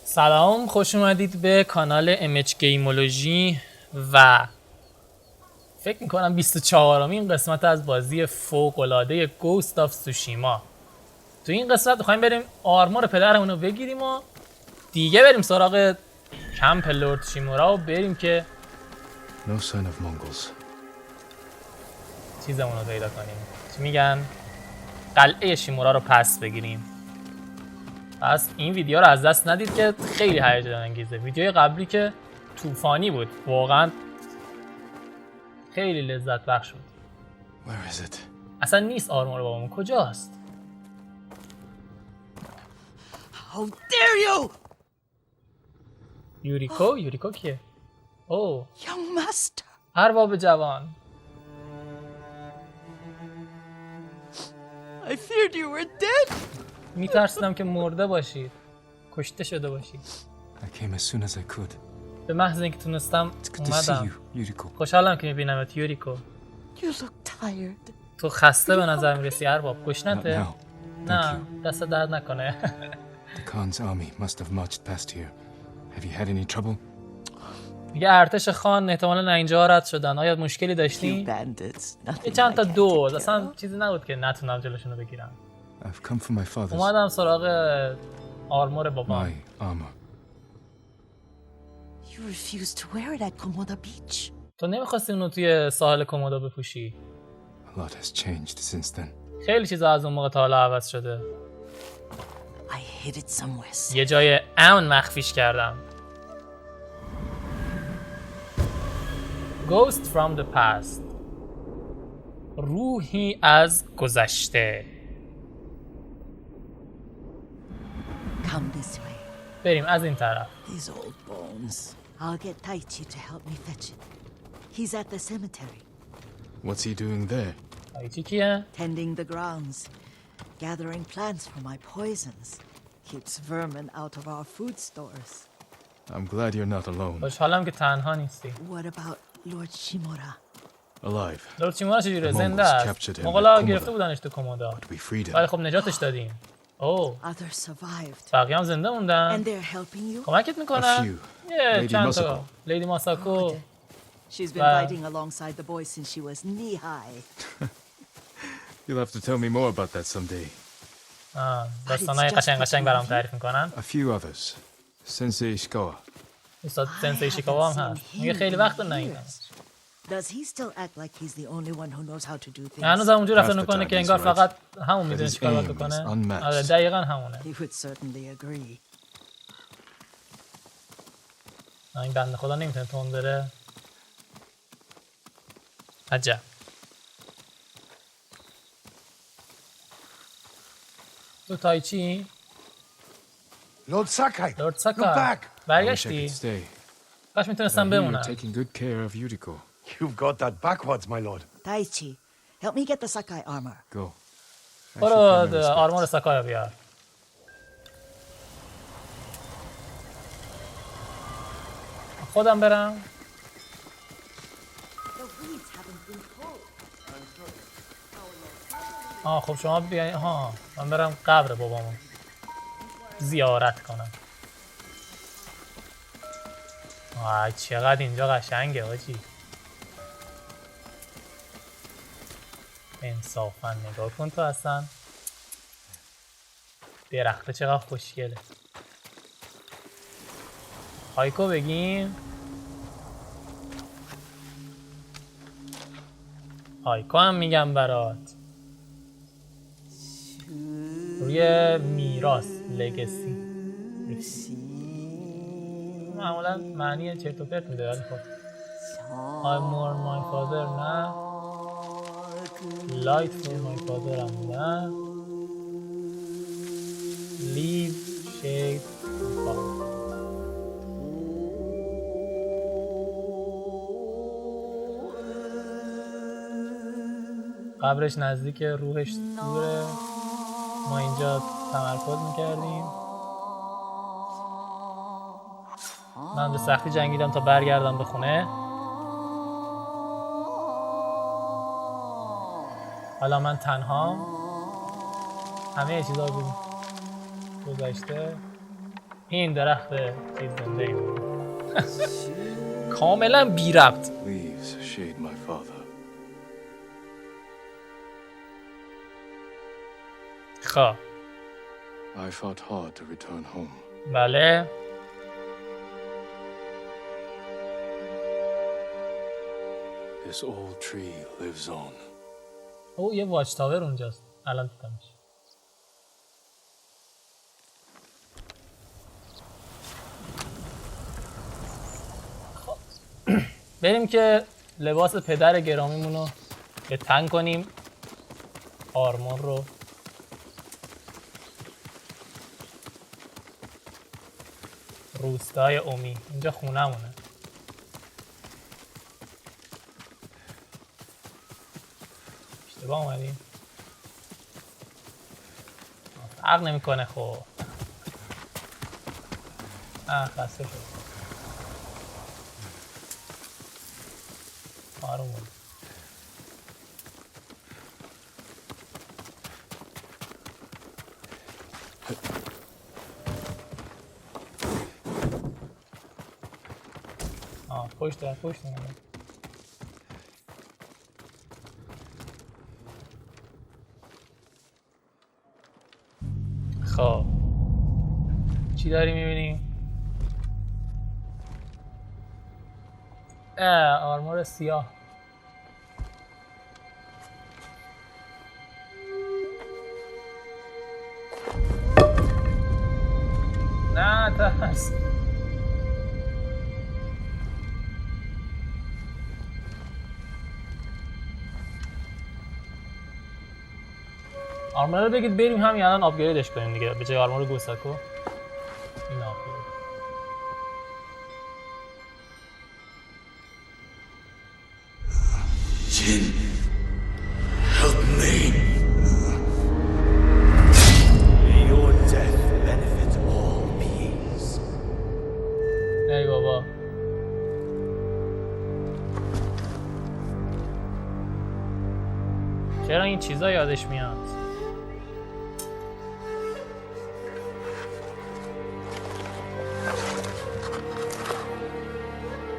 سلام، خوش اومدید به کانال امچ گیمولوژی و فکر میکنم 24مین قسمت از بازی فوق‌العاده گوست آف سوشیما. تو این قسمت میخوایم بریم آرمور پدرمون رو بگیریم و دیگه بریم سراغ کمپ لورد شیمورا و بریم که No sign of Mongols. چیزمون رو پیدا کنیم. چی میگن؟ قلعه شیمورا رو پس بگیریم. پس این ویدیو رو از دست ندید که خیلی هیجان انگیزه. ویدیوی قبلی که طوفانی بود، واقعا خیلی لذت بخش بود. Where is it? اصلا نیست آرمور بابامون، کجاست؟ How dare you! یوریکو کیه؟ اوه، Young master! ارباب جوان. I feared you were dead! میترسیدم که مرده باشید، کشته شده باشید. I came as soon as I could. به محض اینکه تونستم It's good to see اومدم. you, Yuriko. خوشحالم که میبینمت یوریکو. You look tired. تو خسته به نظر میرسی ارباب. گشنته؟ Not now. نه، دست درد نکنه. The Khan's army must have marched past here. Have you had any trouble? میگه ارتش خان احتمالاً نه اینجا رد شدن. آیا مشکلی You داشتی؟ bandits. یه Nothing چند تا I can't دوز، take care اصلا of. چیزی نبود که نتونم جلوشونو بگیرم. I've come for my father's. اومدم سراغ آرمور بابام. My armor. You refused to wear it at Komoda Beach. تو نمیخواستی اونو توی ساحل کومودا بپوشی. A lot has changed since then. خیلی چیزا از اون موقع تا حالا عوض شده. I hid it somewhere safe. یه جای امن مخفیش کردم. Ghost from the past. روحی از گذشته. Come this way. بریم از این طرف. These old bones. I'll get Taichi to help me fetch it. He's at the cemetery, What's he doing there? تایچی کیه؟ tending the grounds, gathering plants for my poisons. Keeps vermin out of our food stores. I'm glad you're not alone. خوشحالم که تنها نیستی. What about Lord Shimura? Alive. لورد شیمورا چجوره؟ The زنده Mongols است. captured him مغولا at گرفته Komoda. بودنش تو کومودا. We freed him. ولی خب نجاتش دادیم. اوه، Others survived. بقیه هم زنده And موندن. they're helping you? کمکت A میکنن؟ few. یه Lady چند تا. Masako. لیدی ماساکو. She's been Wow. fighting alongside the boys since she was knee-high. You'll have to tell me more about that someday. داستانای قشنگ برام تعریف میکنن. A few others. Sensei Ishikawa. استاد سنسei شیکاوا هم هست. میگه خیلی وقت رو ندیدم. Does he still act like he's the only one who knows how to do things? هنوز هم اونجور رفتار Half the میکنه time که he's انگار right. فقط همون میدونه his چیکار باید aim is بکنه. unmatched. آره دقیقاً همونه. He would certainly agree. این بنده خدا نمیتونه تون بره. عجب. تو تایچی؟ Lord Sakai, لورد you're ساکا. back. I wish I برگشتی؟ could stay. کاش I میتونستم hear you're بمونم. taking good care of Yuriko. You've got that backwards, my lord. Taichi, help me get the Sakai armor. Go. I should برو pay my آرمور respects. ساکا رو بیار. خودم برم؟ خب شما بیاین. من برم قبر بابامو زیارت کنم. چقدر اینجا قشنگه آجی. انصافا نگاه کن تو اصلا. درخته چقدر خوشگله. هایکو بگیم. هایکو هم میگم برات. روی میراث لگسی معمولا معنی چرت و پرت میده ولی خب I mourn my father نه light for my father هم نه leave shade for قبرش نزدیک روحش دوره. ما اینجا تمرکز میکردیم. من به سختی جنگیدم تا برگردم به خونه. حالا من تنها. همه چیزا گذشته. این درخت چیز زنده این کاملا بی ربط. Leaves shade my father. خب I fought hard to return home. بله This old tree lives on. او یه واچ تاور اونجاست الان دیدمش. خب بریم که لباس پدر گرامیمون رو به تن کنیم. آرمون رو روستای اومی اینجا خونمونه. اشتباه اومدیم فرق نمیکنه. خب خسته شد آروم بود. پشت اومده. خب چی داری میبینیم؟ آرمور سیاه. نه ترس. آرمور رو بگید بریم همین الان آپگریدش کنیم دیگه به جای آرمور گوساکو این آپگرید. Jin, help me. May your death benefit all beings. ای بابا چرا این چیزا یادش میاد؟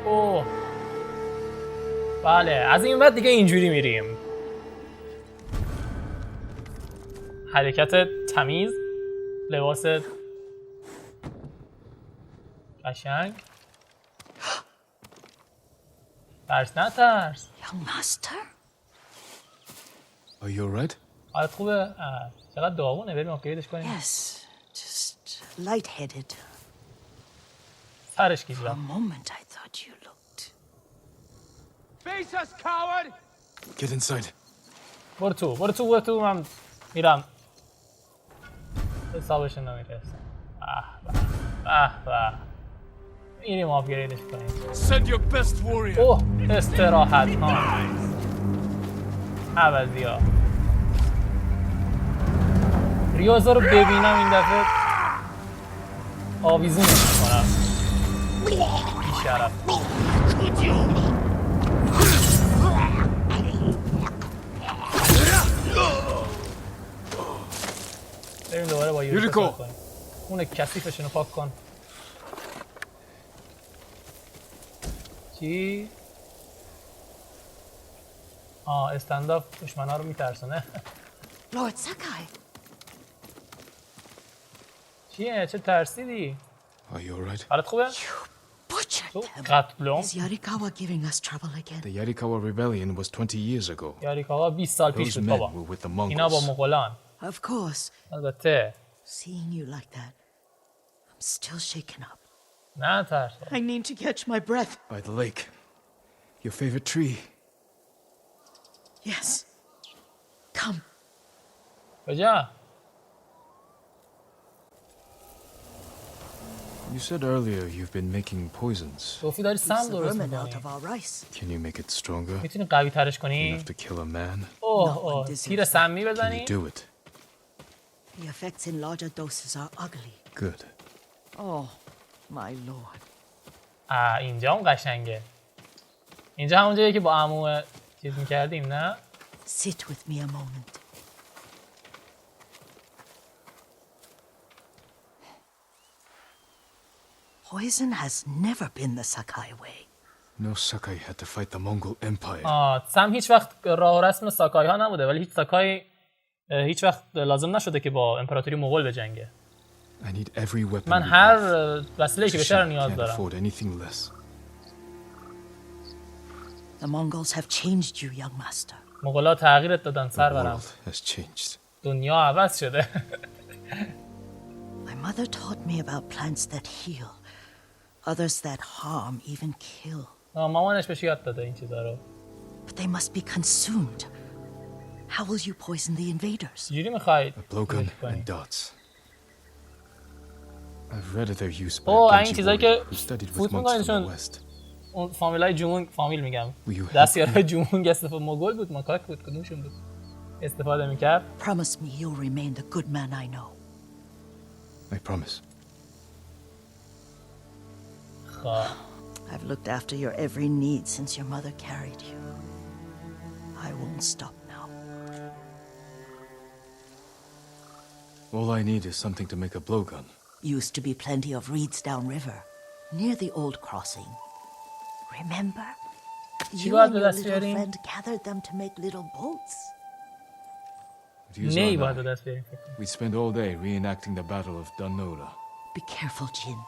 اوه بله از این بعد دیگه اینجوری میریم. حرکت تمیز، لباس قشنگ. ترس نترس. Young master? Are you alright? حالت خوبه؟ چقدر داغونه بریم آپگریدش کنیم. Yes, just lightheaded. سرش For a گیزم. moment I thought you looked. Face us, coward! Get inside. برو تو من میرم. حسابش نمیرسه. به میریم آپگریدش کنیم. Send your best warrior. اوه استراحت ها عوضی ها. ریاضا رو ببینم این دفعه آویزون میکنم. بیشرف. بریم دوباره با یوریکو سر کنیم. اون کثیفشونو پاک کن. چی؟ استنداپ دشمنا رو میترسونه. Lord Sakai. چیه؟ چه ترسیدی؟ Are you alright? حالت خوبه؟ Butchered تو him. قتلم؟ Is Yorikawa giving us trouble again? The Yarikawa rebellion was 20 years ago. یاریکاوا 20 سال پیش Those بود men بابا. were with the اینا با Mongols. مغولان. Of course. البته. Seeing you like that, I'm still shaken up. نه ترس. I need to catch my breath. By the lake. Your favorite tree. Yes. Come. کجا؟ You said earlier you've been making poisons. صوفی داری Keeps سم the درست vermin out میکنی. of our rice. Can you make it stronger? میتونی قوی ترش کنی؟ Enough to kill a man? اوه تیر سمی Can بزنی؟ you do it? The effects in larger doses are ugly. Good. Oh, my lord. اینجا اون قشنگه. اینجا همون جایی که با عمو چیز میکردیم نه؟ Sit with me a moment. Poison has never been the Sakai way. No Sakai had to fight the Mongol Empire. سم هیچ وقت راه و رسم ساکای ها نبوده ولی هیچ ساکای هیچ وقت لازم نشده که با امپراتوری مغول بجنگه. I need every weapon. من we هر have. وسیله‌ای که بشه رو نیاز Can't دارم. afford anything less. The Mongols have changed you, young master. مغولا تغییرت دادن The سرورم. world has changed. دنیا عوض شده. My mother taught me about plants that heal, others that harm, even kill. مامانش بهش یاد داده این چیزا رو. But they must be consumed. How will you poison the invaders? چجوری می‌خواید؟ A blowgun and dots. I've read of their use by اوه a این Genji چیزایی warrior که who studied with فوت monks می‌کنن from the چون west. اون فامیلای جمونگ فامیل میگم. Will you help دستیارای me? جمونگ استفاده مغول بود ماکاک بود کدومشون بود استفاده میکرد. Promise me you'll remain the good man I know. I promise. خب I've looked after your every need since your mother carried you. I won't stop now. All I need is something to make a blowgun. Used to be plenty of reeds downriver, near the old crossing. Remember? You باید and به your دست little بیاریم؟ friend gathered them to make little boats. With you, نی Zara, باید به دست بیاریم فکر کنم. we'd spend all day reenacting the Battle of Danora. Be careful, Jin.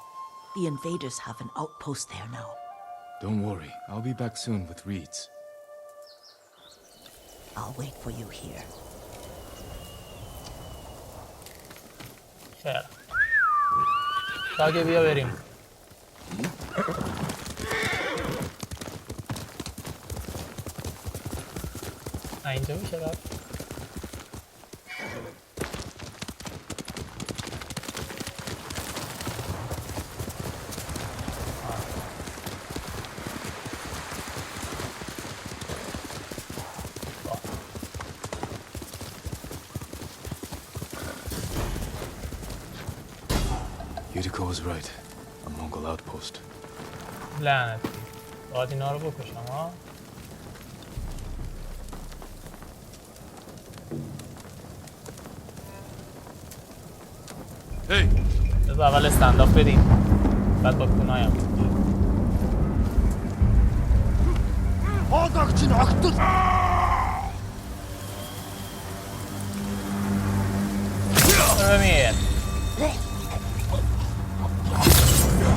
The invaders have an outpost there now. Don't worry, I'll be back soon with reeds. I'll wait for you here. خیر تاگه بیا بریم. اینجا میشه رفت. Yuriko was right. A Mongol outpost. لعنتی باید اینا رو بکشم ها. Hey, بذار اول استنداف بدیم بعد با کونایم بمیر.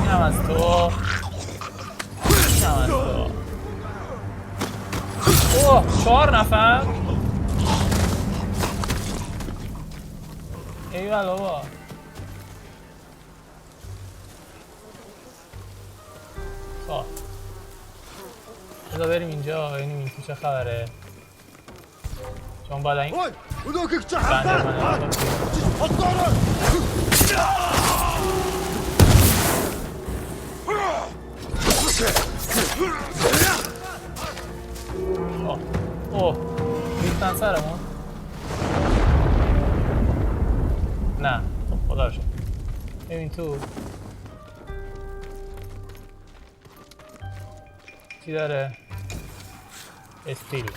اینم از تو اینم از تو. اوه 4 نفر ایول بابا. خب بذار بریم اینجا ببینیم این تو چه خبره چون باید این بنده منه اوه ریختن سرمون نه خب خدا رو شکر ببین تو چی داره استیل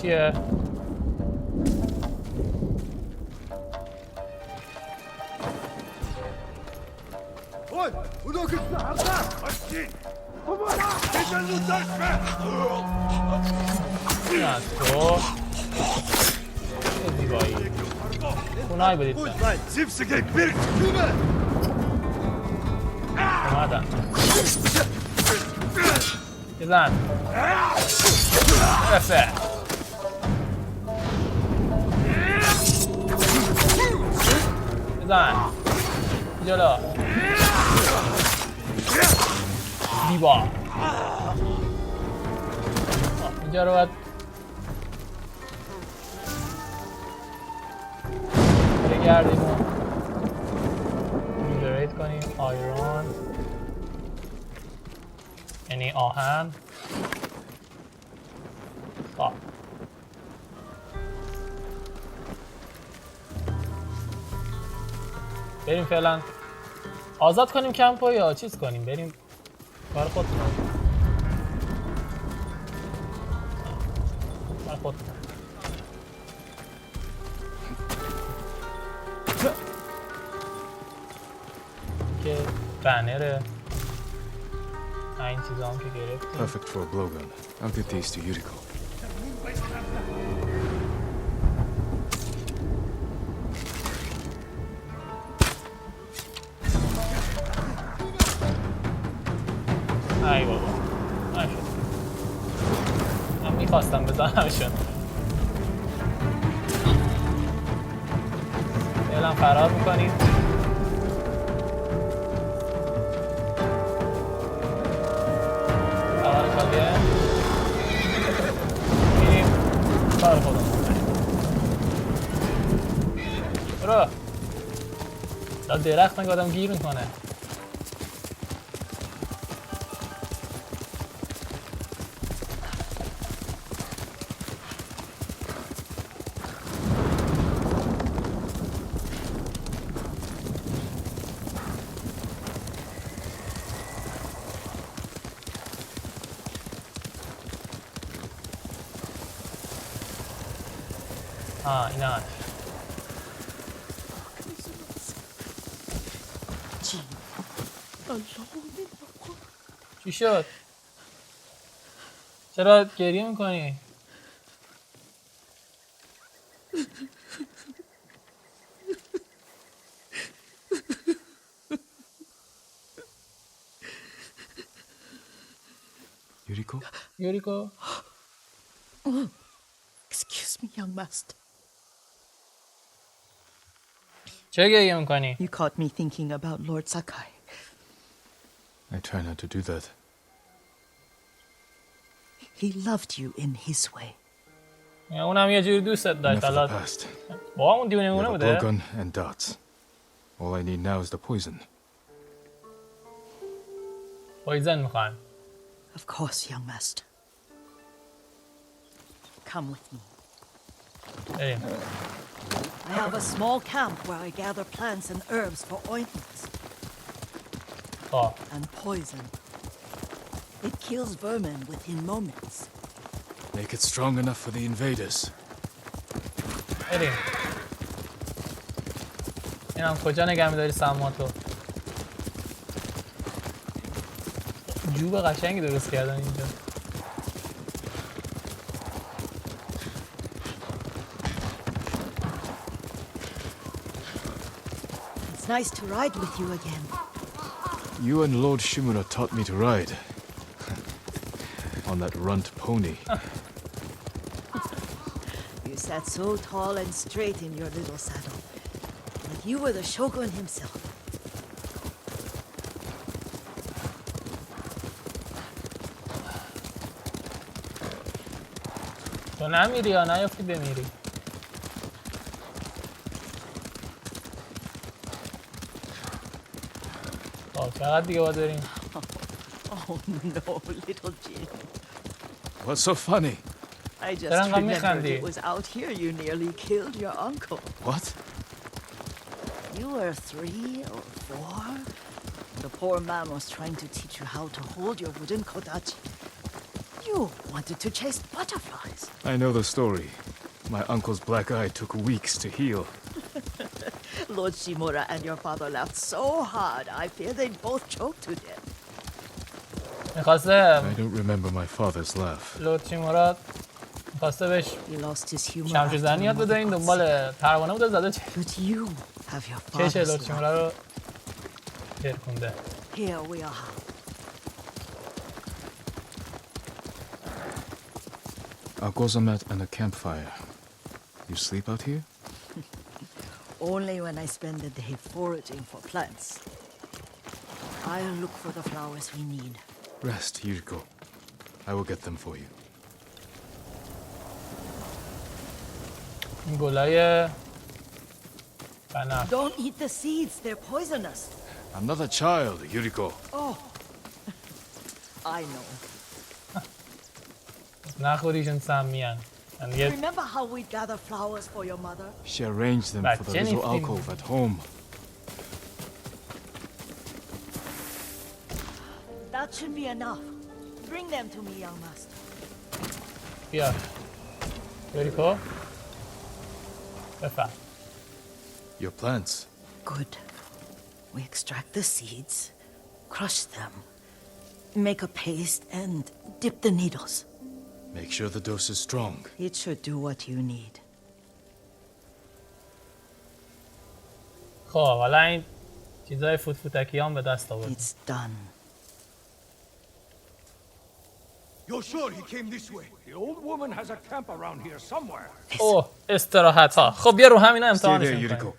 چیه این از تو چه زیبایی کونای بدید اومدن بزن برسه بزن جلو دیوار اینجا رو باید بگردیم و لیبریت کنیم آیرون یعنی آهن. خب بریم فعلا آزاد کنیم کمپو یا چیز کنیم بریم کار خودتون خود که بنره این چیزا هم که گرفتیم. Perfect for a blowgun. I'll get these to Yuriko. ای بابا نشد. من میخواستم بزنمشون. فعلا فرار میکنیم. فرار کالیه میریم کار خودمون کنیم. برو دا درخت نگه آدم گیر میکنه. اینا چی شد؟ چرا گریه میکنی؟ Yuriko? یوریکو؟ Excuse me, young master. چرا گریه میکنی؟ You caught me thinking about Lord Sakai. I try not to do that. He loved you in his way. اونم یه جوری دوستت داشت. Enough of the حالا past. با همون دیونه You مونه have a بوده؟ blowgun and darts. All I need now is the poison. پایزن میخوایم. Of course, young master. Come with me. بریم. I have a small camp where I gather plants and herbs for ointments خب and poison. It kills vermin within moments. Make it strong enough for the invaders. بریم. اینم کجا نگه میداری سماتو؟ جوب قشنگی درست کردن اینجا. It's nice to ride with you again. You and Lord Shimura taught me to ride. On that runt pony. You sat so tall and straight in your little saddle, like you were the shogun himself. تو نمیری یا نیافتی بمیری؟ خب چقدر دیگه باید بریم؟ Oh no, little Jin. What's so funny? I just Terang kami remembered kandi. it was out here you nearly killed your uncle. What? You were 3 or 4. The poor man was trying to teach you how to hold your wooden kodachi. You wanted to chase butterflies. I know the story. My uncle's black eye took weeks to heal. Lord Shimura and your father laughed so hard, I fear they'd both choke to death. میخواسته I don't remember my father's laugh. لورد شیمورا میخواسته بهش He lost his humor شمشیر after زنی your یاد بده، mother این got دنبال پروانه بوده، زده sick. But you have your چشه father's لورد love. شیمورا رو ترکونده. Here we are. A gozamat and a campfire. You sleep out here? Only when I spend the day foraging for plants. I'll look for the flowers we need. Rest, Yuriko. I will get them for you. این گلای بنفش. Don't eat the seeds, they're poisonous. I'm not a child, Yuriko. Oh, I know. نخوریشون سمیان. یه Remember how we'd gather flowers for your mother? She arranged them for the Jenny little thing. alcove at home. That should be enough. Bring them to me, young master. بیا. یوریکو بفهم. Your plants. Good. We extract the seeds, crush them, make a paste, and dip the needles. Make sure the dose is strong. It should do what you need. خب حالا این چیزای فوتکی هم به دست آورد. It's done. You're sure he came this way? The old woman has a camp around here somewhere. اوه استراحت ها. خب بیا رو همینا Stay there, امتحانشون Yuriko. کنیم.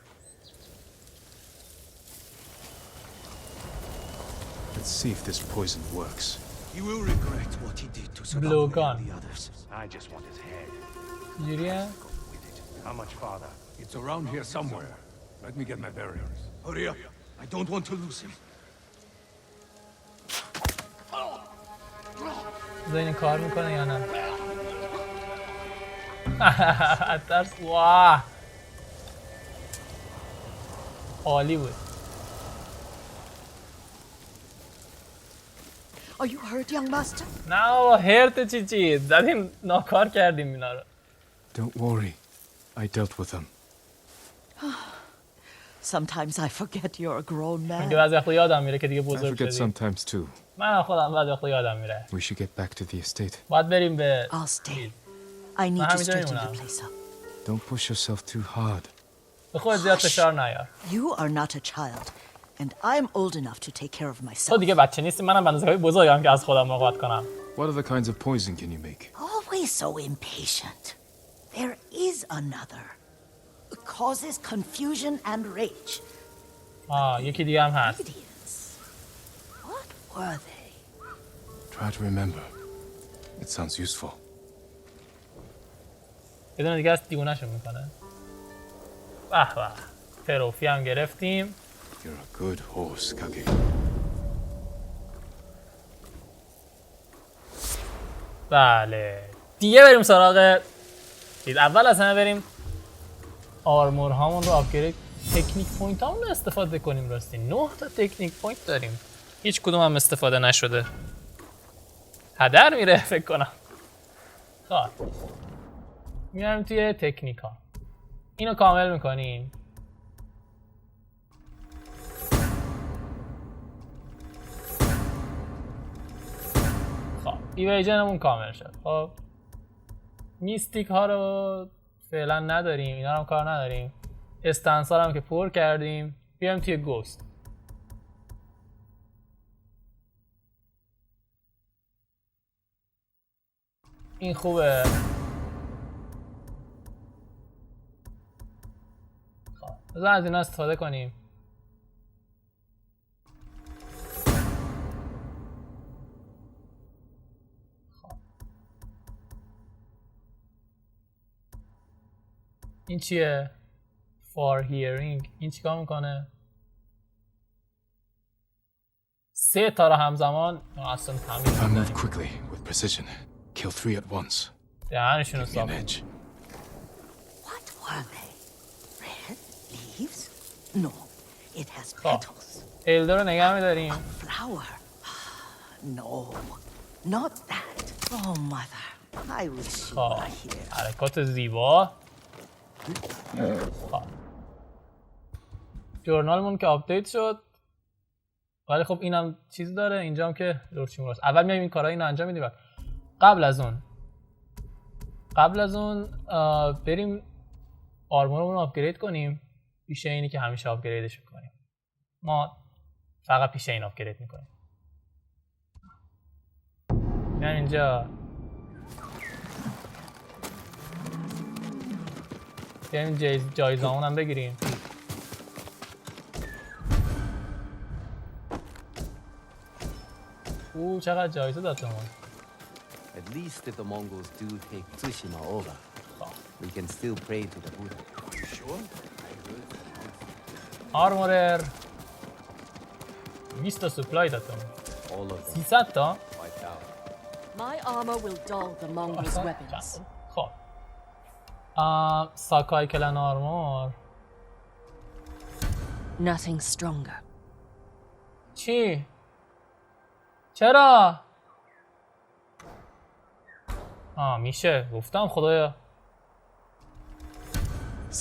Let's see if this poison works. He will regret what he did to Blue Salome gun. and the others. I just want his head. جوریه؟ How much farther? It's around here somewhere. Let me get my bearings. Hurry up. I don't want to lose him. بذار این کار میکنه یا نه؟ ترس واه عالی بود. Are you hurt, young master? نه بابا هرت چی زدیم ناکار کردیم اینا رو. Don't worry. I dealt with them. Sometimes I forget you're a grown میگه man. بعضی وقتا یادم میره که دیگه I بزرگ forget شدیم. sometimes too. من خودم بعضی وقتا یادم میره. We should get back to the estate. باید بریم به I'll stay. I need to straighten the place up. Don't push yourself too hard. به خود زیاد فشار نیار. You are not a child, and I'm old enough to take care of تو myself. دیگه بچه نیستی، منم به اندازه‌کافی بزرگم که از خودم مراقبت کنم. What other kinds of poison can you make? Always so impatient. There is another. It causes confusion and rage. یکی دیگه هم هست. Idiots. What were they? Try to remember. It sounds useful. یه دونه دیگه از دیوونه‌شون میکنه. به به. تروفی هم گرفتیم. You're a good horse, Kage. بله. دیگه بریم سراغ چیز. اول از همه بریم آرمور هامون رو آپگرید، تکنیک پوینت هامون رو استفاده کنیم. راستی 9 تا تکنیک پوینت داریم، هیچ کدوم هم استفاده نشده. هدر میره فکر کنم. خب میایم توی تکنیک ها، اینو کامل میکنیم. خب ایویژنمون کامل شد. خب میستیک ها رو فعلا نداریم، اینا رو هم کار نداریم. استنس ها رو هم که پر کردیم. بیایم توی گوست. این خوبه. خب بذار از اینا استفاده کنیم. این چیه؟ For hearing. این چیکار میکنه؟ 3 تا رو همزمان اصلا If I تمیز move quickly with precision, kill 3 at once. دهنشون رو Give me an صاف. edge. What were they? Red leaves? No, it has خب petals. ایلدر رو نگه میداریم. Flower? No, not that. Oh, mother, I wish you خب were here. حرکات زیبا. خب جورنالمون که آپدیت شد، ولی خب اینم چیز داره اینجا هم که لورچیموراست. اول میایم این کارا اینو انجام میدیم. قبل از اون بریم آرمورمون رو آپگرید کنیم. پیشه اینی که همیشه آپگریدش میکنیم. ما فقط پیشه این آپگرید میکنیم. میایم اینجا، بیایم جایزامون هم بگیریم. چقدر جایزه داد بهمون. At least if the Mongols do take Tsushima over, we can still pray to the Buddha. Sure? آرمورر 20 تا سپلای داد بهمون. All of them 300 تا. wiped out. My armor will dull the Mongols' weapons. خب ساکای کلن آرمور Nothing stronger. چی؟ چرا؟ میشه گفتم خدایا.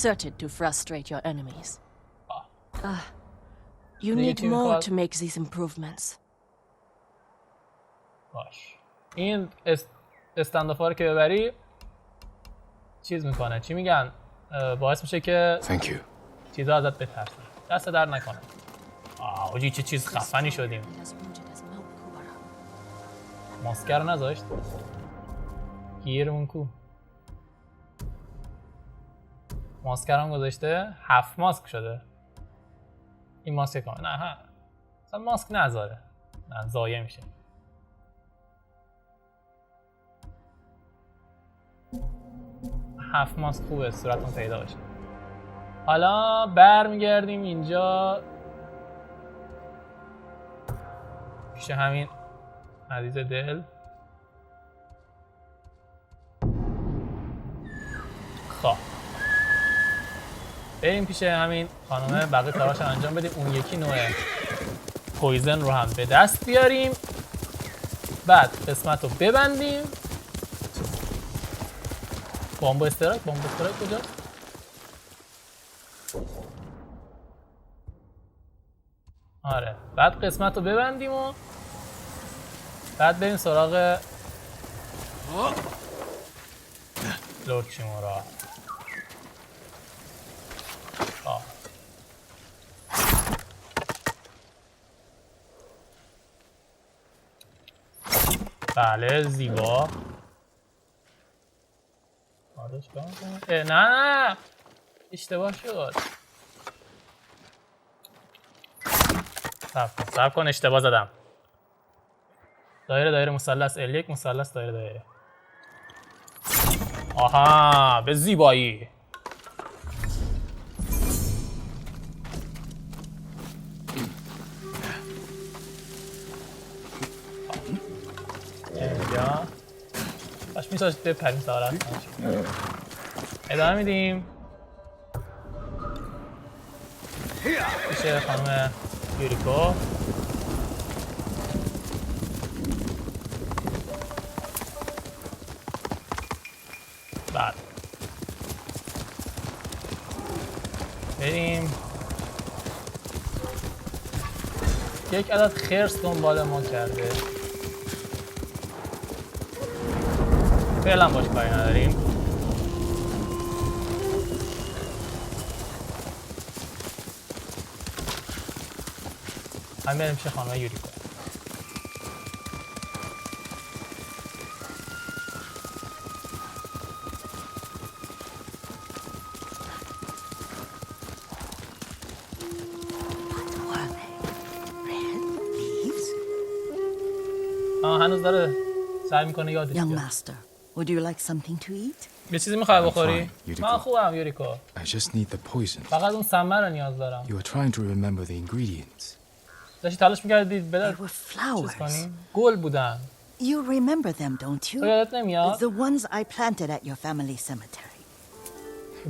certain to frustrate your enemies. You دیگه need چی more می‌خواد؟ to make these improvements. باش. این استندافا رو که ببری چیز میکنه، چی میگن؟ باعث میشه که Thank you. چیزا ازت بترسن. دست در نکنه. آجی چه چیز خفنی شدیم. ماسکر رو نذاشت. گیرمون کو. ماسکر هم گذاشته 7 ماسک شده. این ماسک کنه نه ها. اصلا ماسک نذاره. نه ضایع میشه. هفت ماسک خوبه صورتون پیدا باشه. حالا برمیگردیم اینجا پیش همین عزیز دل. خب بریم پیش همین خانومه بقیه کاراش انجام بدیم، اون یکی نوع پویزن رو هم به دست بیاریم، بعد قسمت رو ببندیم. بمب استراک کجاست؟ آره بعد قسمت رو ببندیم و بعد بریم سراغ لورد چیمورا. بله زیبا. نه اشتباه شد. صبر کن اشتباه زدم. دایره مثلث L1 مثلث دایره. آها به زیبایی. اینجا باش میساش بپریم سارت. ادامه میدیم میشه خانم یوریکو. بعد بریم یک عدد خرس دنبال ما کرده، فعلا باش کاری نداریم. همین بریم میشه خانم یوریکو. هنوز داره سعی میکنه یادش Young بیاد. master, would you like something to eat? یه چیزی میخوای بخوری؟ fine, یوریکو. من خوبم یوریکو. I just need the poison. فقط اون سمه رو نیاز دارم. You are trying to remember the ingredients. داشتی تلاش میکردی They بده were چیز flowers. کنی؟ گل بودن. You remember them, don't تو you? یادت نمیاد؟ The ones I planted at your family cemetery.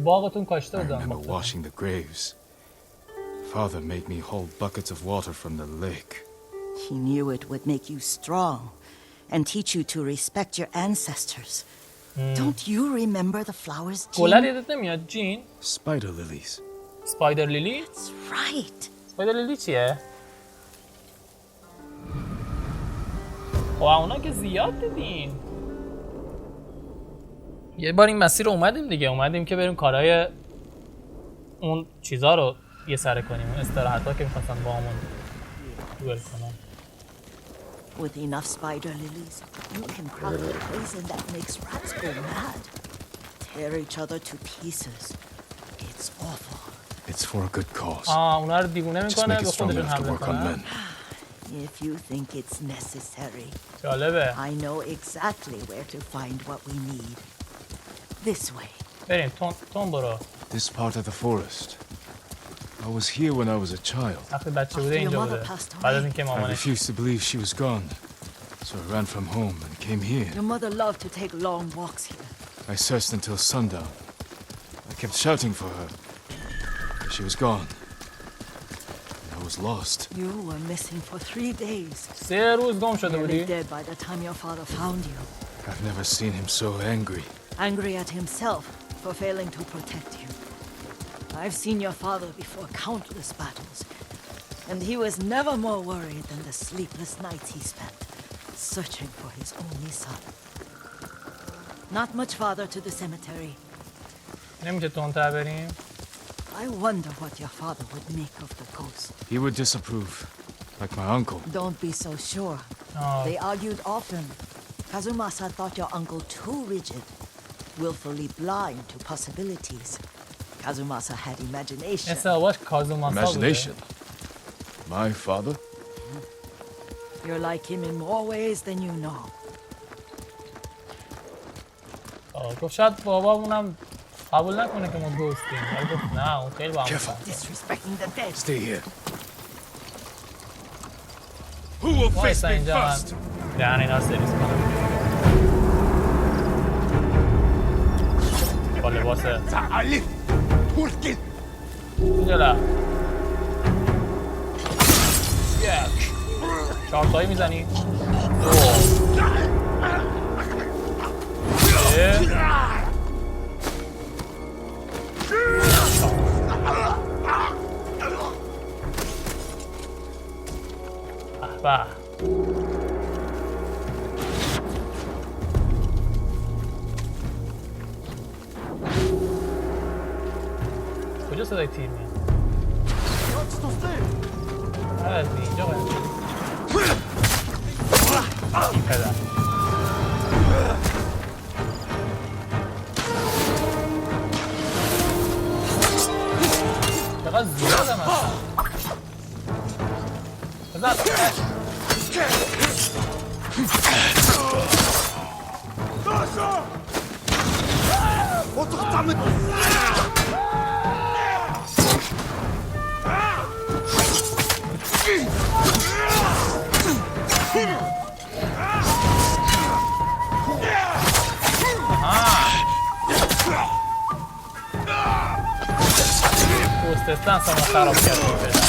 باغتون کاشته I بودن. remember washing the graves. Father made me hold buckets of water from the lake. He knew it would make you strong and teach you to respect your ancestors. Don't you remember the flowers, گلر Jean? یادت نمیاد جین؟ Spider lilies. سپایدر لیلی؟ That's right. سپایدر لیلی چیه؟ خب اونا که زیاد دیدین. یه بار این مسیر رو اومدیم دیگه، اومدیم که بریم کارهای اون چیزا رو یه سره کنیم، اون استراحت‌ها که می‌خواستن با همون دوئل کنن. With enough spider lilies, you can craft a poison that makes rats go mad. Tear each other to pieces. It's awful. It's for a good cause. اونا رو دیوونه Just میکنه make it به strong خودشون enough to حمله work on کنن. men. If you think it's necessary, جالبه. I know exactly where to find what we need. This way. بریم تون برو. This part of the forest. I was here when I was a child. وقتی بچه بوده اینجا بوده. بعد از اینکه I مامانش refused to believe she was gone. So I ran from home and came here. Your mother loved to take long walks here. I searched until sundown. I kept shouting for her. But she was gone. And I was lost. You were missing for 3 days. 3 روز گم شده Nearly بودی. dead by the time your father found you. I've never seen him so angry. Angry at himself for failing to protect you. I've seen your father before countless battles, and he was never more worried than the sleepless nights he spent searching for his only son. Not much farther to the cemetery. نمیشه تندتر بریم؟ I wonder what your father would make of the ghost. He would disapprove, like my uncle. Don't be so sure. They argued often. Kazumasa thought your uncle too rigid, willfully blind to possibilities. Kazumasa had imagination. حساباش کازوماسا Imagination. My father? You're like him in more ways than you know. گفت شاید بابامونم قبول نکنه که ما گوستیم. ولی گفت نه اون خیلی با هم Disrespecting the dead. Stay here. Who will face وایسا me اینجا من first? دهن اینا رو سرویس کنم. با لباس تعالي تركي جلو. یک 4 تایی میزنی؟ 2 3 به کجا صدای تیر میاد؟ از اینجا باید این پدر چقدر زیادم هستم بزن گوستستان سامو خراب کرد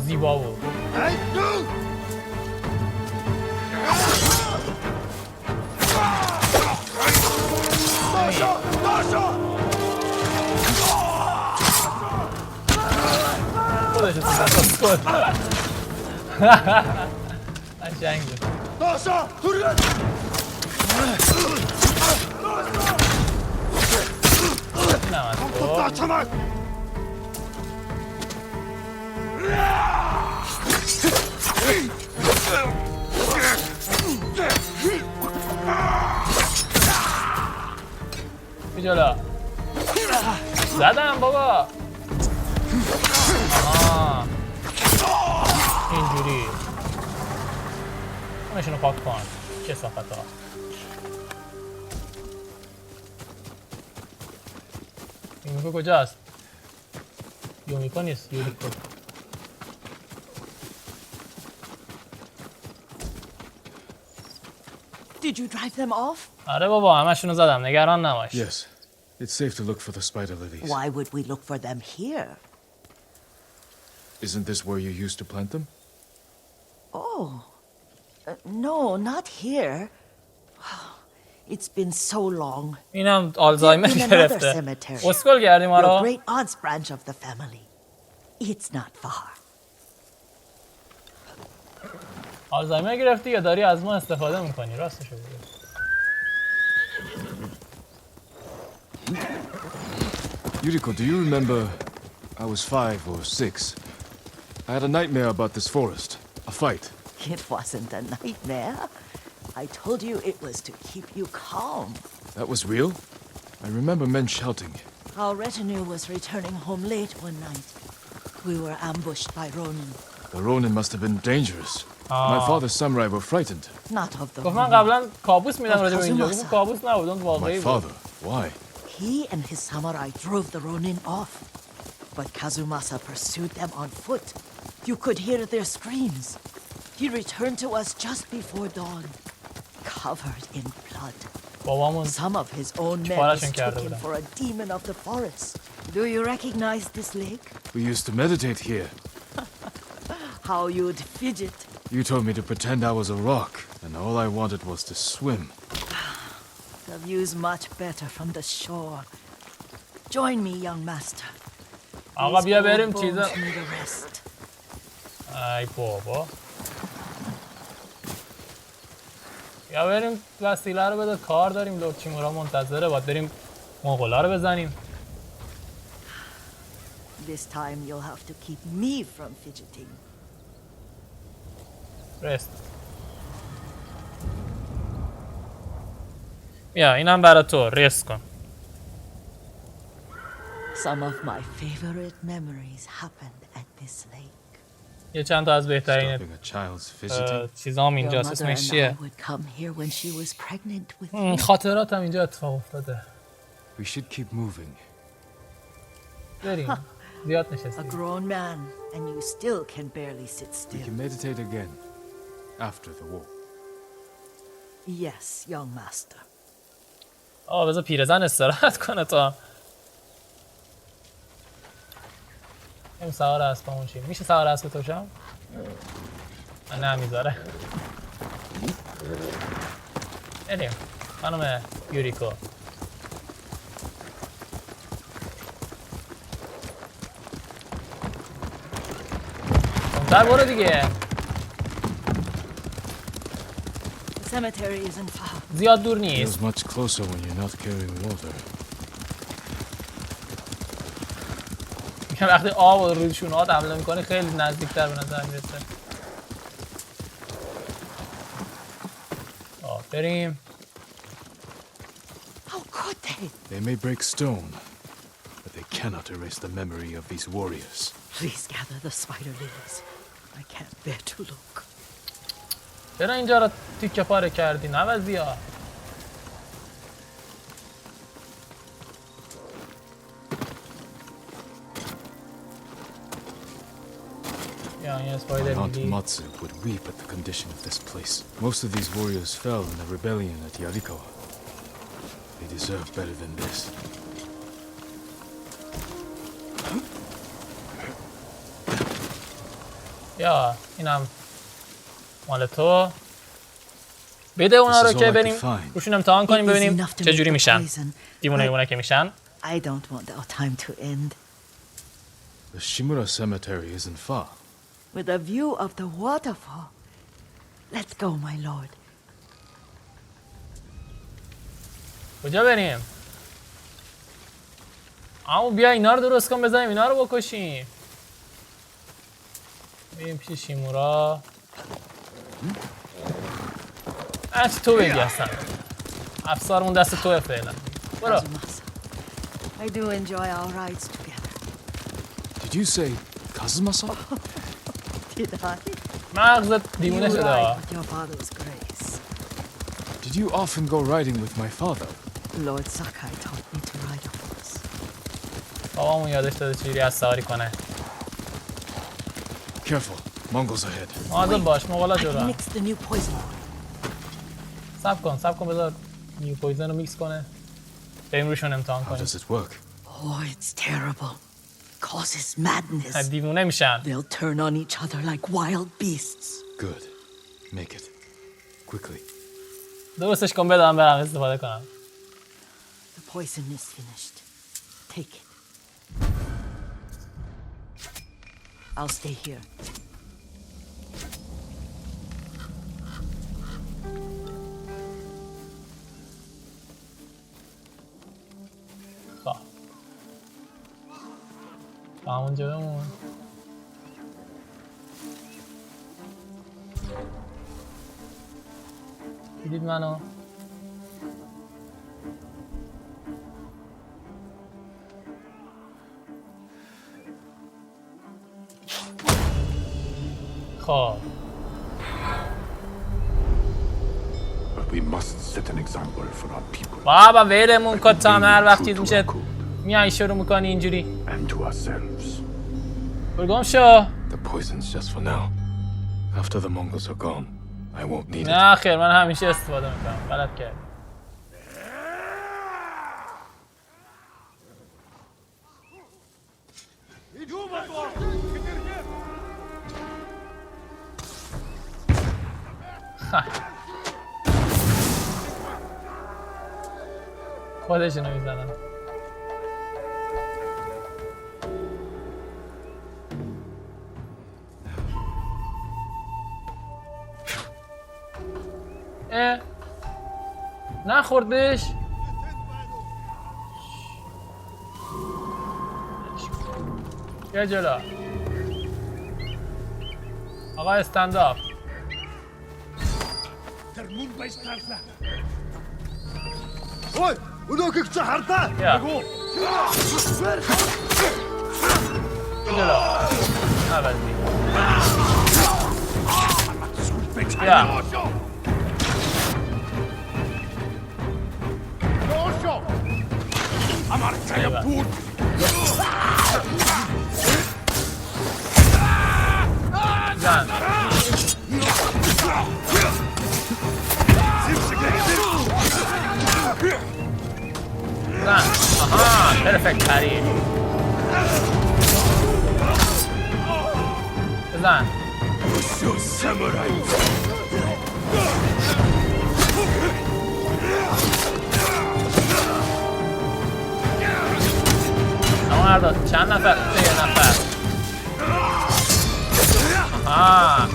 زیبا بود خودش تصاص کن قشنگ بود اینم از تو جلو زدم بابا اینجوری همشونو پاک کن چه صافت ها یومیکو کجاست؟ یومیکو نیست یوریکو Did you drive them off? آره بابا همشونو زدم نگران نباش Yes. It's safe to look for the spider lilies. Why would we look for them here? Isn't this where you used to plant them? Oh, no, not here. It's been so long. اینم آلزایمر In another گرفته cemetery. اسکول کردی ما Your رو great aunt's branch of the family. It's not far. آلزایمر گرفتی یا داری از ما استفاده میکنی راستشو بگو Yuriko, do you remember? I was 5 or 6. I had a nightmare about this forest. A fight. It wasn't a nightmare. I told you it was to keep you calm. That was real? I remember men shouting. Our retinue was returning home late one night. We were ambushed by Ronin. The Ronin must have been dangerous. My father's samurai were frightened. Not of the گفت من Ronin. قبلا کابوس میدم راجع به اینجا گفت کابوس نبود اون واقعی My بود father? Why? He and his samurai drove the Ronin off. But Kazumasa pursued them on foot. You could hear their screams. He returned to us just before dawn, covered in blood. بابامون Some of his own men چیکارشون mistook کرده him بودن for a demon of the forest. Do you recognize this lake? We used to meditate here. How you'd fidget. You told me to pretend I was a rock, and all I wanted was to swim. The view's much better from the shore. Join me, young master. آقا بیا بریم These old چیزا. bones need a rest. ای بابا. بیا بریم وسیله رو بده، کار داریم. لورد چیمورا منتظره، باید بریم مغولا رو بزنیم. This time you'll have to keep me from fidgeting. رست. بیا اینم برای تو، رست کن. Some of my favorite memories happened at this lake. یه چند تا از بهترین Stopping a child's fidgeting. چیزام Your اینجاست. mother اسمش and I چیه؟ would come here when she was pregnant with me. خاطراتم اینجا اتفاق افتاده. We should keep moving. بریم. زیاد A نشستیم. grown man, and you still can barely sit We still. can meditate again. After the war. Yes, young master. آه بذار پیرزن استراحت کنه تا این سوار اسبمون شیم. میشه سوار اسب تو شم؟ نه میذاره. بریم خانم یوریکو. اونتر برو دیگه. The cemetery isn't far. زیاد دور Feels نیست. much closer when you're not carrying water. وقتی آب روی شونه‌هات حمله میکنی خیلی نزدیکتر به نظر میرسه. بریم. How could they? They may break stone, but they cannot erase the memory of these warriors. Please gather the spider lilies. I can't bear to look. چرا اینجا رو تیکه پاره کردی؟ نوزی ها. Aunt Matsu would weep at the condition of this place. Most of these warriors fell in the rebellion at Yuriko. They deserve better than this. یا اینم مال تو. بده اونا رو که بریم روشون امتحان کنیم ببینیم چه جوری میشن. دیوونه که میشن. I don't want our time to end. The Shimura cemetery isn't far. With a view of the waterfall. Let's go, my lord. کجا بریم؟ اما بیا اینا رو درست کن بزنیم اینا رو بکشیم. بریم پیش شیمورا. از تو بگی اصلا. افسارمون دست توه فعلا. برو. I do enjoy our rides together. Did you say Kazuma-san? Did I? مغزت دیوونه You شده ride ها. with your father's grace. Did you often go riding with my father? Lord Sakai taught me to ride a horse. بابامون یادش داده چجوری از سواری کنه. Careful, Mongols ahead. مواظب باش مغولا I جلو. mixed the new poison. سب کن بذار نیو پویزن رو میکس کنه. بریم روشون امتحان How کنیم. does it work? Oh, it's terrible. Causes madness. دیوونه میشن. They'll turn on each other like wild beasts. Good. Make it. Quickly. درستش کن بدم برم استفاده کنم. The poison is finished. Take it. I'll stay here. خب. تا همونجا بمون. دیدید منو؟ خب. But we must set an example for our people. بابا ولمون کن تا هر وقت چیز میشه میای شروع میکنی اینجوری. And to ourselves. برگم شو. The poison's just for now. After the Mongols are gone, I won't need it. نه خیر من همیشه استفاده میکنم. غلط کردی. خودشونو میزنن. نخوردش. بیا جلو آقا، استنداپ. Ой, өнөөхийг чи хардаа. بیا جلو. عوضی. بیا زن. زن. آها، پرفکت پری. بزن. اما هر داد چند نفر؟ یه نفر. آها.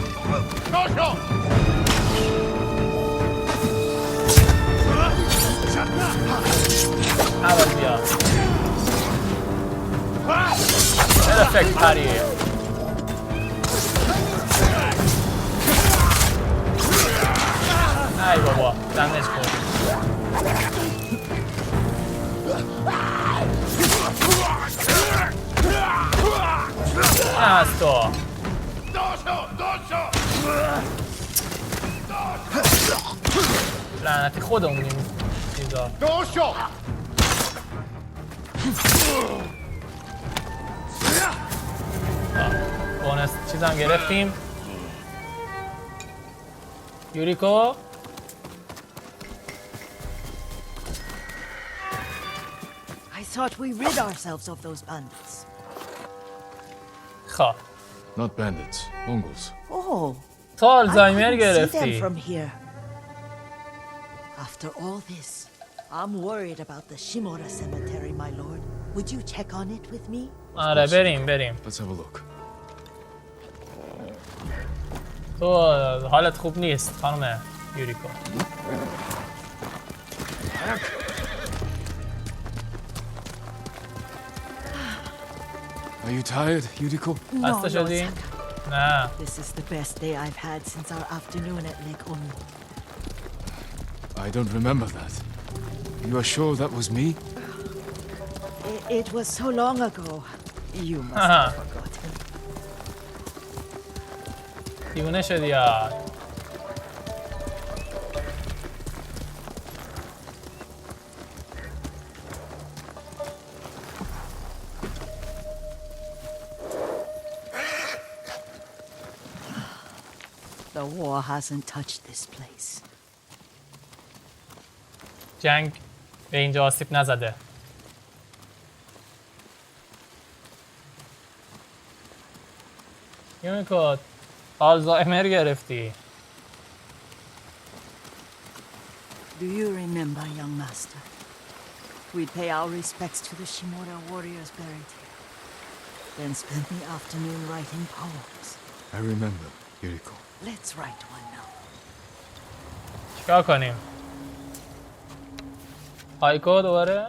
اول بیا. پرفکت پری. ای بابا زنش کن. نه از تو. لعنتی خودمونیم چیزا. بونس چیزم گرفتیم. یوریکو I thought we rid ourselves of those bandits. خب Not bandits, Mongols. Oh, تو آلزایمر I couldn't see them گرفتی. from here. After all this, I'm worried about the Shimura cemetery, my lord. Would you check on it with me? آره بریم. Let's have a look. تو حالت خوب نیست خانم یوریکو. Are you tired, Yuriko? خسته شدی؟ نه. This is the best day I've had since our afternoon at Lake Onu. I don't remember that. You are sure that was me? It was so long ago. You must have forgotten. دیوونه شدی یار. The war hasn't touched this place. جنگ به اینجا آسیب نزده. یوریکو آلزایمر گرفتی. Do you remember, young master? We'd pay our respects to the Shimura warriors buried here. Then spend the afternoon writing poems. I remember, Yuriko. Let's write one now. چیکار کنیم؟ هایکو دوباره؟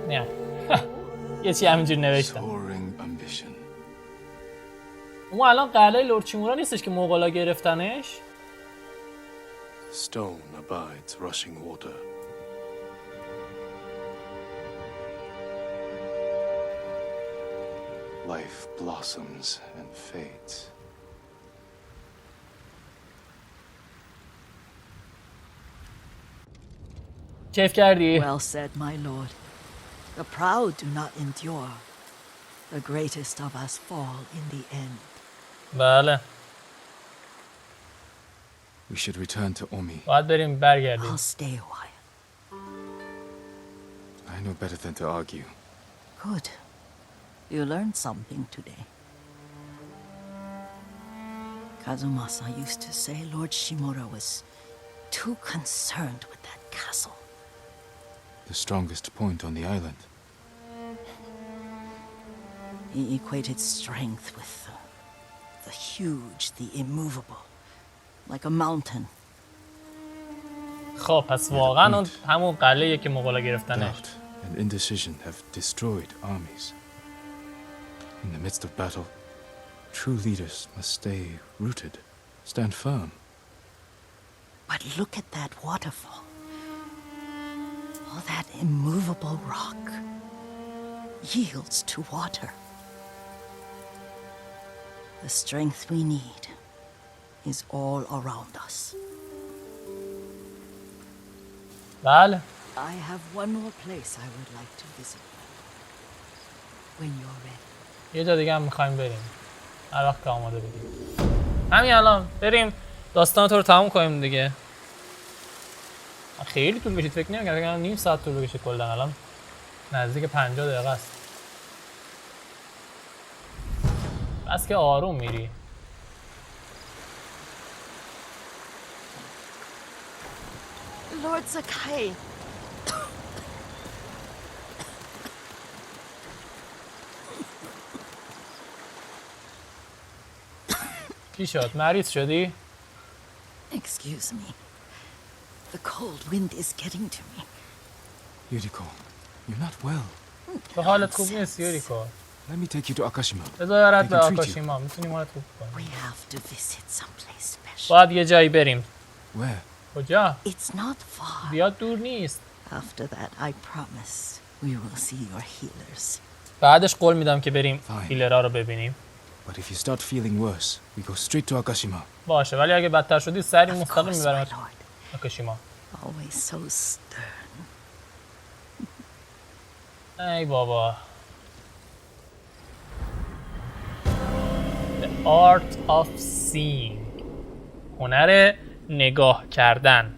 نه یه چی همینجور نوشتم. Soaring ambition. اون الان قلعه لرد چیمورا نیستش که مغولا گرفتنش؟ Stone abides rushing water. Life blossoms and fades. کیف کردی؟ Well said, my lord. The proud do not endure. The greatest of us fall in the end. بله. We should return to Omi. باید بریم برگردیم. I'll stay a while. I know better than to argue. Good. You learned something today. Kazumasa used to say Lord Shimura was too concerned with that castle. The strongest point on the island. He equated strength with the huge, the immovable, like a mountain. خب پس واقعا اون همون قلعه‌ایه که مغولا گرفتنش. Doubt and indecision have destroyed armies. In the midst of battle, true leaders must stay rooted, stand firm. But look at that waterfall. All that immovable rock yields to water. The strength we need is all around us. بله. I have one more place I would like to visit. When you're ready. یه جا دیگه هم می‌خوایم بریم. هر وقت که آماده بودیم. همین الان بریم داستان تو رو تموم کنیم دیگه. خیلی طول کشید فکر نمی‌کردم نیم ساعت طول بکشه کلا الان نزدیک 50 دقیقه است. بس که آروم میری. Lord Sakai. چی شد؟ مریض شدی؟ Excuse me. The cold wind is getting to me. Yuriko, you're not well. تو حالت خوب نیست یوریکو. Let me take you to Akashima. بذار برات I به can treat you. آکاشیما میتونیم حالت خوب We کنیم. have to visit someplace special. باید یه جایی بریم. Where? کجا؟ It's not far. زیاد دور نیست. After that, I promise we will see your healers. بعدش قول میدم که بریم Fine. هیلرها رو ببینیم. But if you start feeling worse, we go straight to Akashima. باشه ولی اگه بدتر شدی سری Of مستقیم course, my میبرم lord. آکاشیما. Always so stern. ای بابا. The art of seeing. هنر نگاه کردن.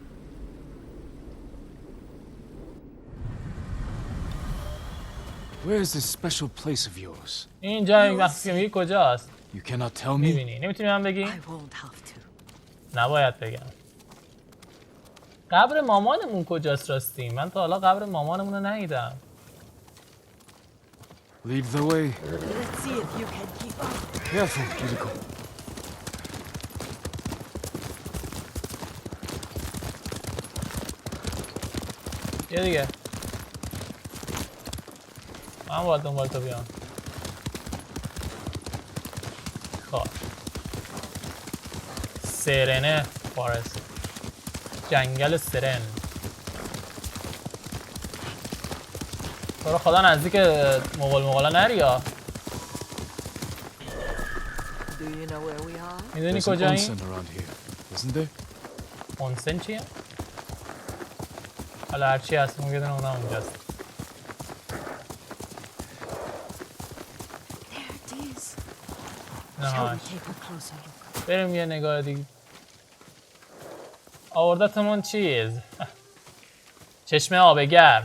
Where is this special place of yours? این جای وقتی میگی کجاست؟ You cannot tell me? میبینی نمیتونی من بگی؟ I won't have to. نباید بگم. قبر مامانمون کجاست راستی؟ من تا حالا قبر مامانمون رو ندیدم. Lead the way. Let's see if you can keep up. Careful, Yuriko. یه دیگه. من باید دنبال تو بیام. خب. سرنه فارست. جنگل سرن. تو رو خدا نزدیک مغولا نری یا. Do you know where we are? میدونی There's an کجایی؟ onsen around here, isn't there? اونسن چیه؟ حالا هرچی هست اون یه دونه اونم اونجاست. There it is. نه Shall ها. we take a closer look? بریم یه نگاه دیگه. آوردتمون چیز؟ چشمه آبگر.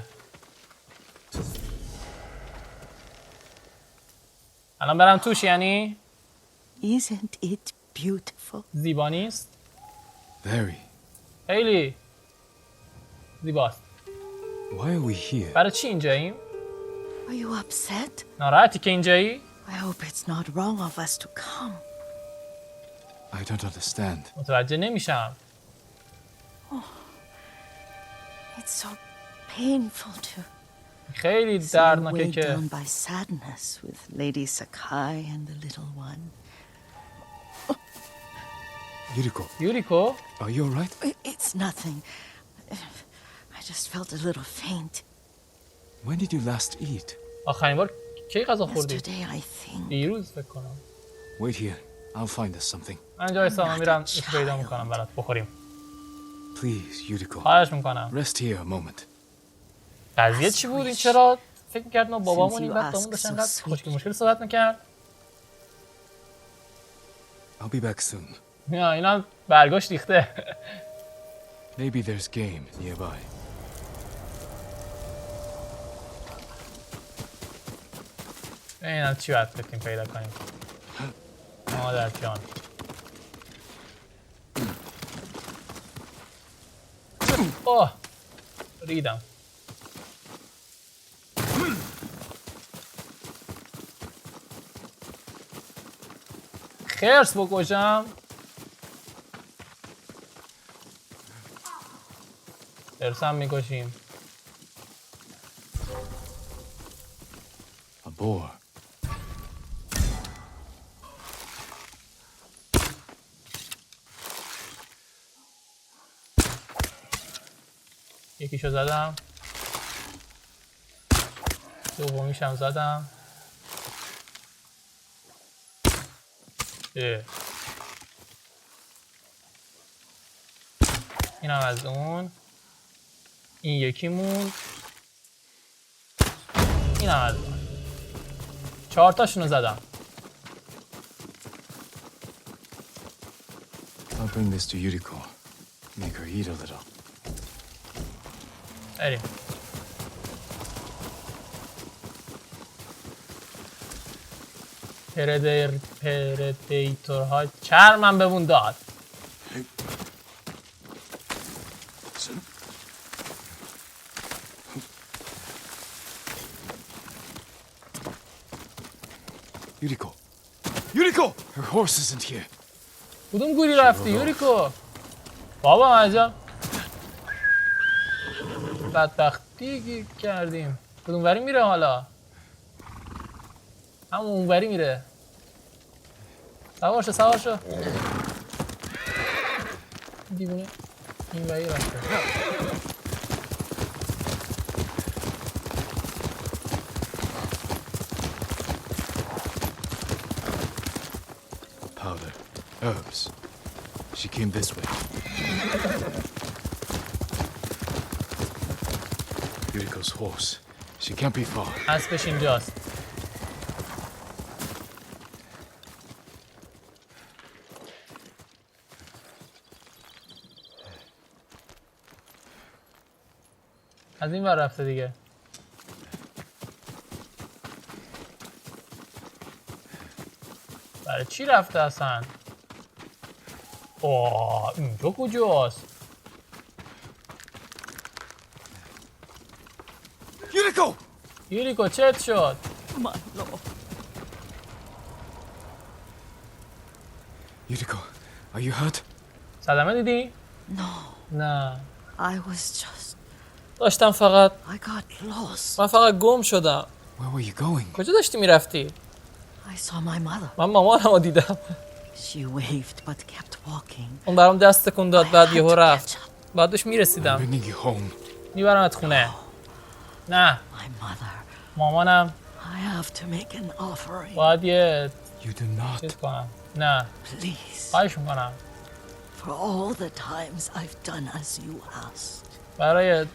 الان برم توش یعنی؟ Isn't it beautiful? زیبا نیست؟ Very. خیلی زیباست. Why are we here? برای چی اینجاییم؟ Are you upset? ناراحتی که اینجایی؟ I hope it's not wrong of us to come. I don't understand. متوجه نمیشم. It's so painful to خیلی see you دردناکه weighed که down by sadness with Lady Sakai and the little one. Yuriko, یوریکو are you alright? It's nothing. I just felt a little faint. When did you last eat? آخرین بار کی غذا خوردی؟ Yesterday, I think. دیروز فکر کنم. Wait here. I'll find us something. من جای سامان میرم چیز پیدا میکنم برات بخوریم. Please, Yuriko. خواهش میکنم. Rest here a moment. قضیه چی بود این؟ چرا فکر می‌کرد ما بابامونیم بعد با اون داشتن انقدر مشکل صحبت می‌کرد؟ I'll be back soon. نه اینا برگاش ریخته. Maybe there's game nearby. اینا چی باید بتونیم پیدا کنیم؟ مادر جان. اوه ریدم. خرس بکشم. خرس هم میکشیم. A boar. یکیشو زدم. دومیشم زدم. اینم از اون. این یکی موند. اینم از اون. 4 تاشونو زدم. I'll bring this to Yuriko. Make her eat a little. بریم. پردیتورها چهارم بمون داد. Yuriko! Yuriko! Her horse isn't here. کدوم گوری رفتی یوریکو؟ بابا عجب بدبختی گیر کردیم. کدوم وری میره حالا؟ همون اون وری میره. سوار شو دیوونه. این وری رفته. Powder. Herbs. She came this way. Yuriko's horse. She can't be far. اسبش اینجاست. از این ور رفته دیگه. برای چی رفته اصلا؟ اوه اینجا کجاست؟ Yuriko! یوریکو چت شد؟ My lord. Yuriko, are you hurt? صدمه دیدی؟ No, نه I was just... داشتم فقط I got lost. من فقط گم شدم. Where were you going? کجا داشتی میرفتی؟ I saw my mother. من مامانمو دیدم. She waved but kept walking. اون برام دست تکون داد بعد I had یهو to رفت. catch up. بعدش میرسیدم. Bringing you home. میبرمت خونه. نه My mother. مامانم I have to make an offering. باید یه You do چیز not. کنم. نه Please. خواهش میکنم For all the times I've done as you asked. برای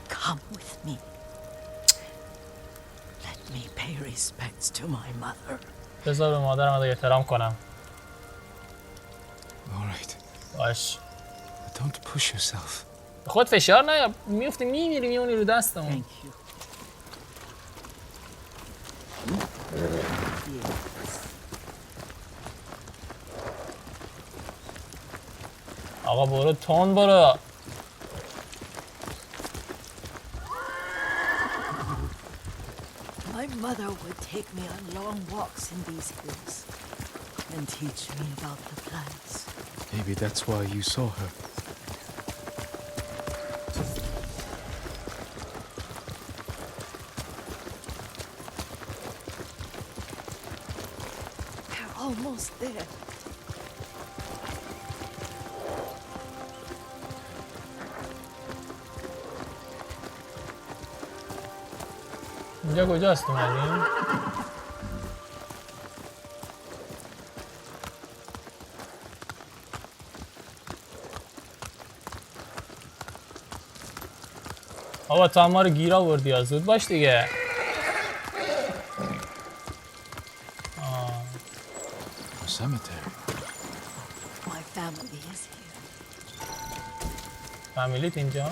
Come with me. Let me pay respects to my mother. بذار به مادرم احترام کنم. All right. باش But don't push yourself. به خود فشار نیا میفتی میمیری میمونی رو دستمون. Thank you. آقا برو تون برو. My mother would take me on long walks in these hills and teach me about the plants. Maybe that's why you saw her. We're almost there. اینجا کجاست اومدیم؟ بابا تو هم ما رو گیر آوردی یا زود باش دیگه. A cemetery. My family is here. فامیلیت اینجا؟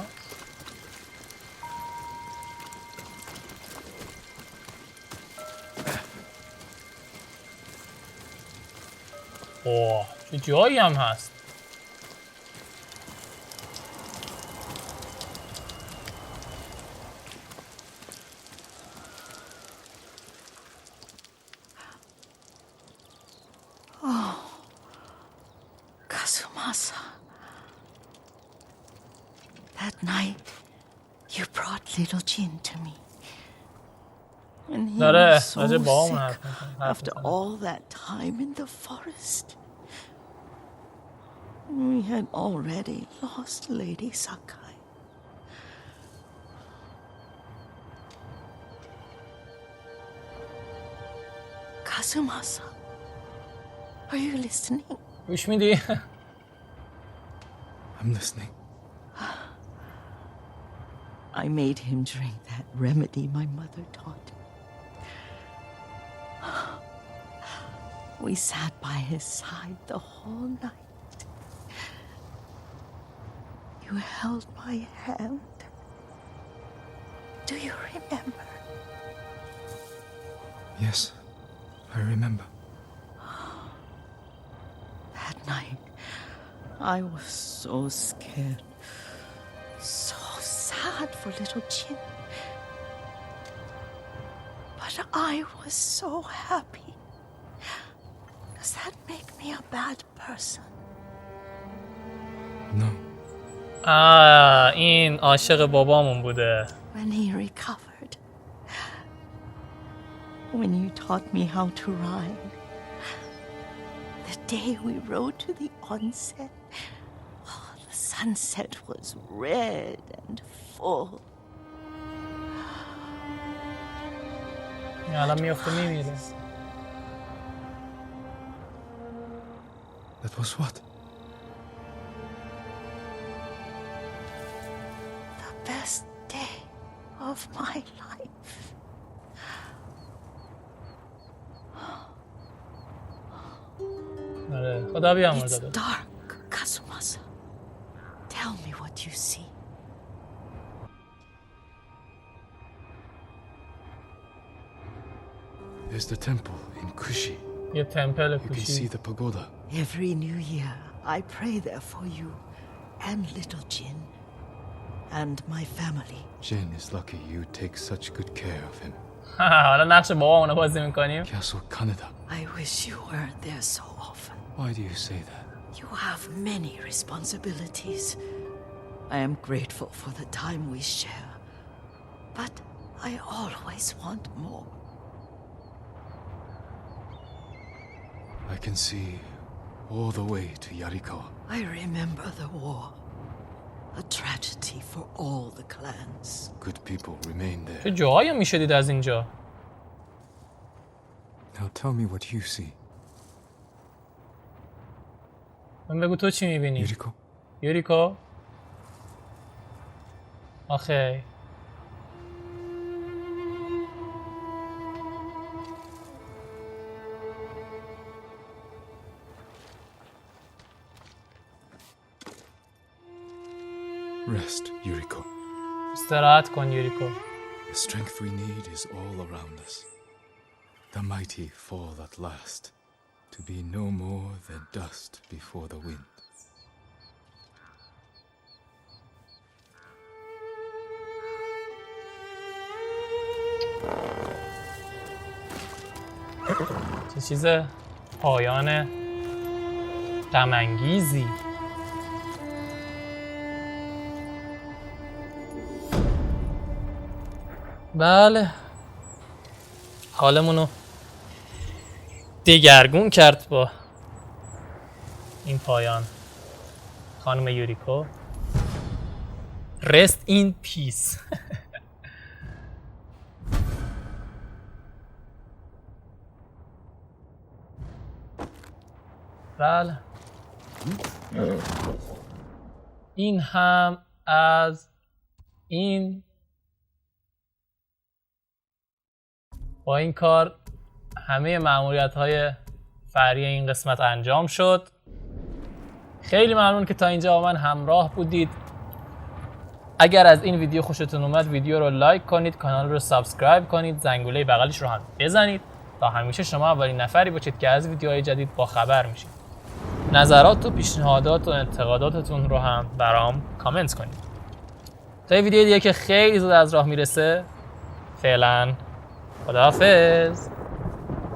اوه چه جایی هم هست. Kazumasa. That night, you brought little Jin to me. And he داره was so راجع به بابامون sick حرف می‌زنه. after all that time in the forest. We had already lost Lady Sakai. Kazumasa, are you listening? گوش میدی؟ I'm listening. I made him drink that remedy my mother taught him. We sat by his side the whole night. You held my hand. Do you remember? Yes, I remember. That night, I was so scared, so sad for little Jin. But I was so happy. Does that make me a bad person? No. این عاشق بابامون بوده. When he recovered, when you taught me how to ride, the day we rode to the onset, oh, the sunset was red and full. الان میفته میمیره. That was what? The best day of my life. آره خدا بیامرزه. It's dark, Kazumasa. Tell me what you see. There's the temple in Kushi. یه تمپل You can see کوشی. the pagoda. Every new year, I pray there for you and little Jin and my family. Jin is lucky you take such good care of him. حالا نقش بابامونو بازی میکنیم. Castle Kaneda. I wish you weren't there so often. Why do you say that? You have many responsibilities. I am grateful for the time we share, but I always want more. I can see all the way to Yariko. I remember the war, a tragedy for all the clans. Good people remain چه there. جایی میشدید از اینجا؟ Now tell me what you see. من بگو تو چی میبینی؟ Yuriko? یوریکو؟ آخه Rest, Yuriko. استراحت کن یوریکو. The strength we need is all around us. The mighty fall at last, to be no more than dust before the wind. چه چیز پایان غم‌انگیزی. بله حالمونو دگرگون کرد با این پایان. خانم یوریکو rest in peace. بله این هم از این با این کار همه مأموریت‌های فرعی این قسمت انجام شد. خیلی ممنون که تا اینجا با من همراه بودید. اگر از این ویدیو خوشتون اومد ویدیو رو لایک کنید، کانال رو سابسکرایب کنید، زنگوله بغلش رو هم بزنید تا همیشه شما اولین نفری باشید که از ویدیوهای جدید با خبر میشید. نظرات و پیشنهادات و انتقاداتتون رو هم برام کامنت کنید. تا یه ویدیو دیگه که خیلی زود از راه میرسه، فعلا خداحافظ.